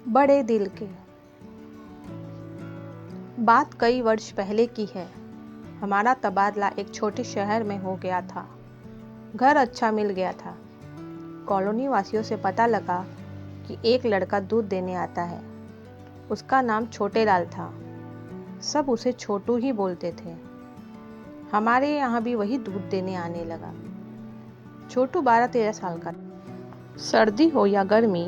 बड़े दिल के। बात कई वर्ष पहले की है। हमारा तबादला एक छोटे शहर में हो गया था। घर अच्छा मिल गया था। कॉलोनी वासियों से पता लगा कि एक लड़का दूध देने आता है। उसका नाम छोटे लाल था। सब उसे छोटू ही बोलते थे। हमारे यहाँ भी वही दूध देने आने लगा। छोटू 12-13 साल का। सर्दी हो या गर्मी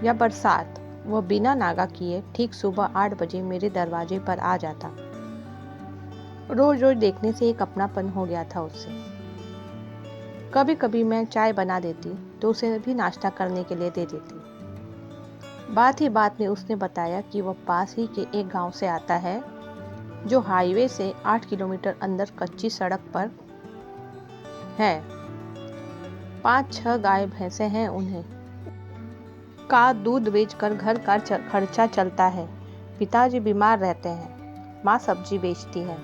या बरसात, वह बिना नागा किए ठीक सुबह 8 बजे मेरे दरवाजे पर आ जाता। रोज रोज देखने से एक अपनापन हो गया था उससे। कभी कभी मैं चाय बना देती तो उसे भी नाश्ता करने के लिए दे देती। बात ही बात में उसने बताया कि वह पास ही के एक गांव से आता है जो हाईवे से 8 किलोमीटर अंदर कच्ची सड़क पर है। 5-6 गाय भैंसे हैं उन्हें का दूध बेचकर घर का खर्चा चलता है। पिताजी बीमार रहते हैं। माँ सब्जी बेचती है।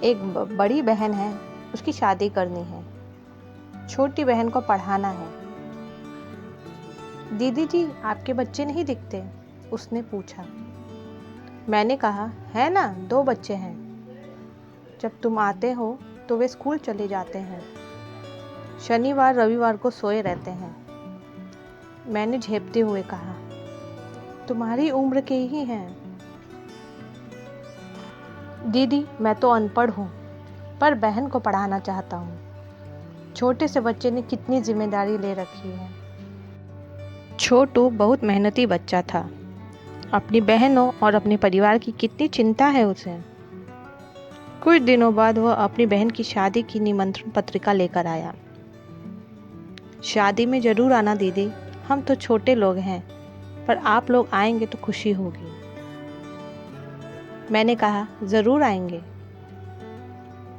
एक बड़ी बहन है, उसकी शादी करनी है। छोटी बहन को पढ़ाना है। दीदी जी, आपके बच्चे नहीं दिखते? उसने पूछा। मैंने कहा, है ना, 2 बच्चे हैं। जब तुम आते हो तो वे स्कूल चले जाते हैं। शनिवार रविवार को सोए रहते हैं। मैंने झेपते हुए कहा, तुम्हारी उम्र के ही हैं। दीदी, मैं तो अनपढ़ हूँ, पर बहन को पढ़ाना चाहता हूँ। छोटे से बच्चे ने कितनी जिम्मेदारी ले रखी है। छोटू बहुत मेहनती बच्चा था। अपनी बहनों और अपने परिवार की कितनी चिंता है उसे। कुछ दिनों बाद वह अपनी बहन की शादी की निमंत्रण पत्रिका लेकर आया। शादी में जरूर आना दीदी, हम तो छोटे लोग हैं, पर आप लोग आएंगे तो खुशी होगी। मैंने कहा, जरूर आएंगे।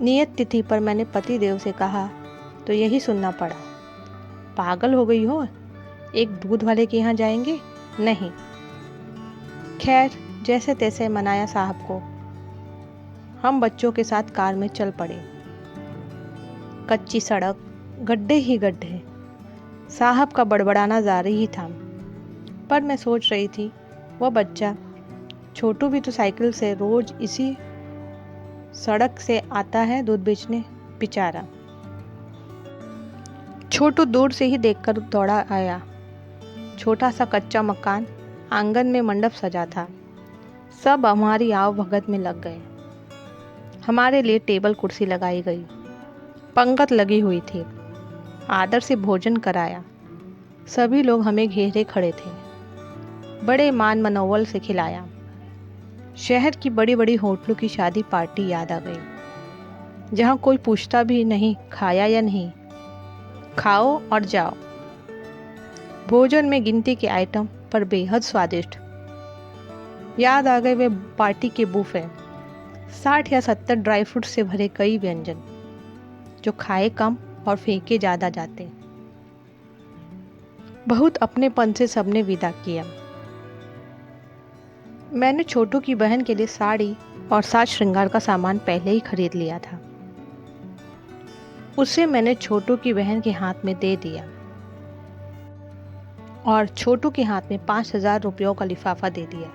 नियत तिथि पर मैंने पति देव से कहा तो यही सुनना पड़ा, पागल हो गई हो, एक दूध वाले के यहाँ जाएंगे? नहीं। खैर, जैसे तैसे मनाया साहब को। हम बच्चों के साथ कार में चल पड़े। कच्ची सड़क, गड्ढे ही गड्ढे। साहब का बड़बड़ाना जारी ही था। पर मैं सोच रही थी, वह बच्चा छोटू भी तो साइकिल से रोज इसी सड़क से आता है दूध बेचने, बेचारा। छोटू दूर से ही देखकर दौड़ा आया। छोटा सा कच्चा मकान, आंगन में मंडप सजा था। सब हमारी आव भगत में लग गए। हमारे लिए टेबल कुर्सी लगाई गई। पंगत लगी हुई थी। आदर से भोजन कराया। सभी लोग हमें घेरे खड़े थे। बड़े मान मनोबल से खिलाया। शहर की बड़ी बड़ी होटलों की शादी पार्टी याद आ गई, जहाँ कोई पूछता भी नहीं खाया या नहीं, खाओ और जाओ। भोजन में गिनती के आइटम पर बेहद स्वादिष्ट। याद आ गए वे पार्टी के बुफे, 60 या 70 ड्राई फ्रूट से भरे कई व्यंजन, जो खाए कम और फेंके ज़्यादा जाते। बहुत अपनेपन से सबने विदा किया। मैंने छोटू की बहन के लिए साड़ी और साज श्रृंगार का सामान पहले ही खरीद लिया था। उसे मैंने छोटू की बहन के हाथ में दे दिया और छोटू के हाथ में 5,000 रुपयों का लिफाफा दे दिया,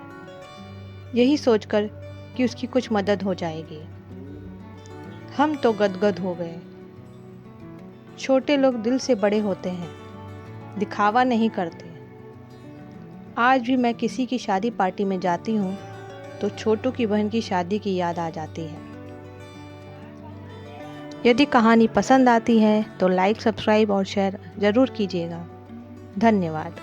यही सोचकर कि उसकी कुछ मदद हो जाएगी। हम तो गदगद हो गए। छोटे लोग दिल से बड़े होते हैं, दिखावा नहीं करते। आज भी मैं किसी की शादी पार्टी में जाती हूँ तो छोटू की बहन की शादी की याद आ जाती है। यदि कहानी पसंद आती है तो लाइक, सब्सक्राइब और शेयर ज़रूर कीजिएगा। धन्यवाद।